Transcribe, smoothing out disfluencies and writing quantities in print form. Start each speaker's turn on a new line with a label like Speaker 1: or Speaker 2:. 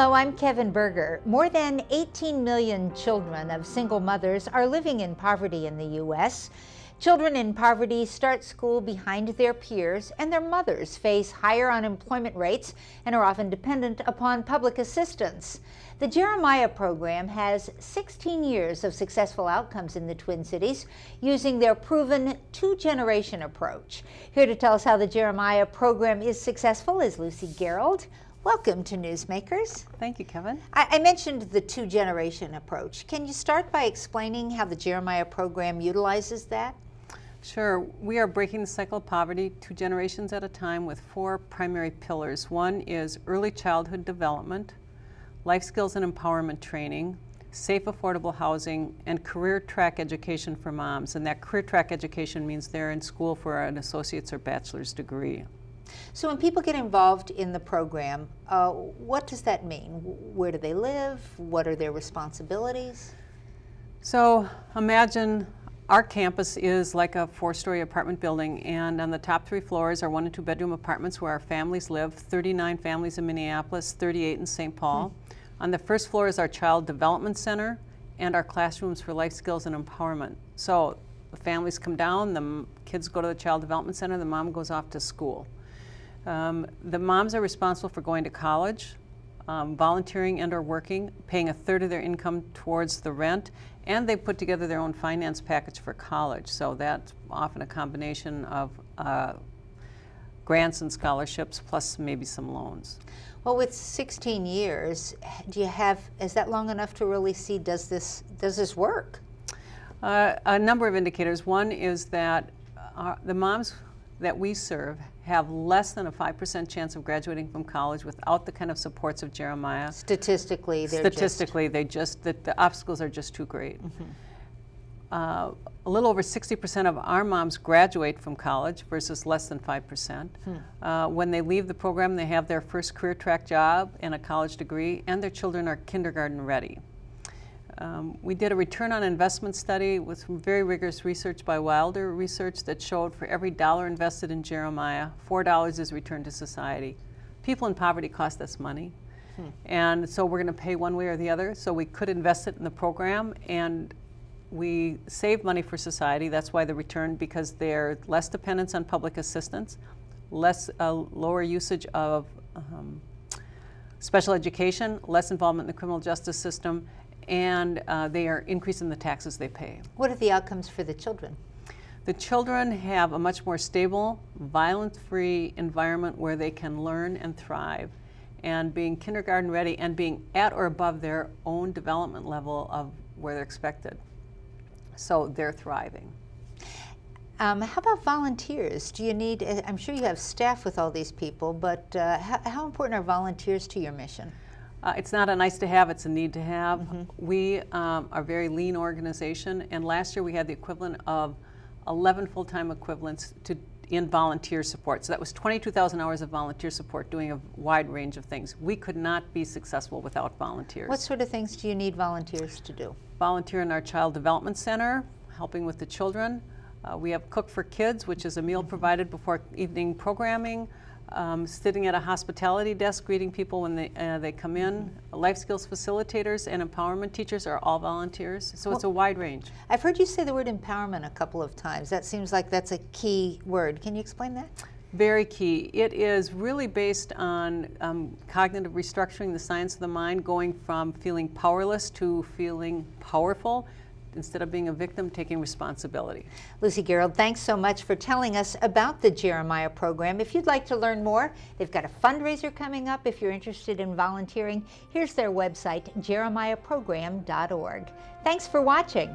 Speaker 1: Hello, I'm Kevin Berger. More than 18 million children of single mothers are living in poverty in the U.S. Children in poverty start school behind their peers, and their mothers face higher unemployment rates and are often dependent upon public assistance. The Jeremiah program has 16 years of successful outcomes in the Twin Cities using their proven two-generation approach. Here to tell us how the Jeremiah program is successful is Lucy Gerald. Welcome to Newsmakers.
Speaker 2: Thank you, Kevin.
Speaker 1: I mentioned the two-generation approach. Can you start by explaining how the Jeremiah program utilizes that?
Speaker 2: Sure. We are breaking the cycle of poverty 2 generations at a time with 4 primary pillars. One is early childhood development, life skills and empowerment training, safe, affordable housing, and career track education for moms. And that career track education means they're in school for an associate's or bachelor's degree.
Speaker 1: So when people get involved in the program, what does that mean? Where do they live? What are their responsibilities?
Speaker 2: So imagine our campus is like a 4-story apartment building, and on the top 3 floors are 1- and 2-bedroom apartments where our families live, 39 families in Minneapolis, 38 in St. Paul. On the first floor is our Child Development Center and our classrooms for life skills and empowerment. So the families come down, the kids go to the Child Development Center, the mom goes off to school. The moms are responsible for going to college, volunteering and or working, paying a third of their income towards the rent, and they put together their own finance package for college. So that's often a combination of grants and scholarships plus maybe some loans.
Speaker 1: Well, with 16 years, is that long enough to really see, does this work?
Speaker 2: A number of indicators. One is that the moms that we serve have less than a 5% chance of graduating from college without the kind of supports of Jeremiah.
Speaker 1: Statistically,
Speaker 2: the obstacles are just too great. A little over 60% of our moms graduate from college versus less than 5%. When they leave the program, they have their first career track job and a college degree, and their children are kindergarten ready. We did a return on investment study with some very rigorous research by Wilder Research that showed for every $1 invested in Jeremiah, $4 is returned to society. People in poverty cost us money, and so we're going to pay one way or the other. So we could invest it in the program, and we save money for society. That's why the return, because they're less dependence on public assistance, lower usage of special education, less involvement in the criminal justice system, and they are increasing the taxes they pay.
Speaker 1: What are the outcomes for the children?
Speaker 2: The children have a much more stable, violence-free environment where they can learn and thrive, and being kindergarten ready and being at or above their own development level of where they're expected. So they're thriving.
Speaker 1: How about volunteers? Do you need, I'm sure you have staff with all these people, but how important are volunteers to your mission?
Speaker 2: It's not a nice to have, it's a need to have. We are a very lean organization, and last year we had the equivalent of 11 full-time equivalents in volunteer support. So that was 22,000 hours of volunteer support doing a wide range of things. We could not be successful without volunteers.
Speaker 1: What sort of things do you need volunteers to do?
Speaker 2: Volunteer in our Child Development Center, helping with the children. We have Cook for Kids, which is a meal provided before evening programming. Sitting at a hospitality desk, greeting people when they come in. Life skills facilitators and empowerment teachers are all volunteers, so it's a wide range.
Speaker 1: I've heard you say the word empowerment a couple of times. That seems like that's a key word. Can you explain that?
Speaker 2: Very key. It is really based on cognitive restructuring, the science of the mind, going from feeling powerless to feeling powerful. Instead of being a victim, taking responsibility.
Speaker 1: Lucy Gerald, thanks so much for telling us about the Jeremiah program. If you'd like to learn more, they've got a fundraiser coming up. If you're interested in volunteering, here's their website, JeremiahProgram.org. Thanks for watching.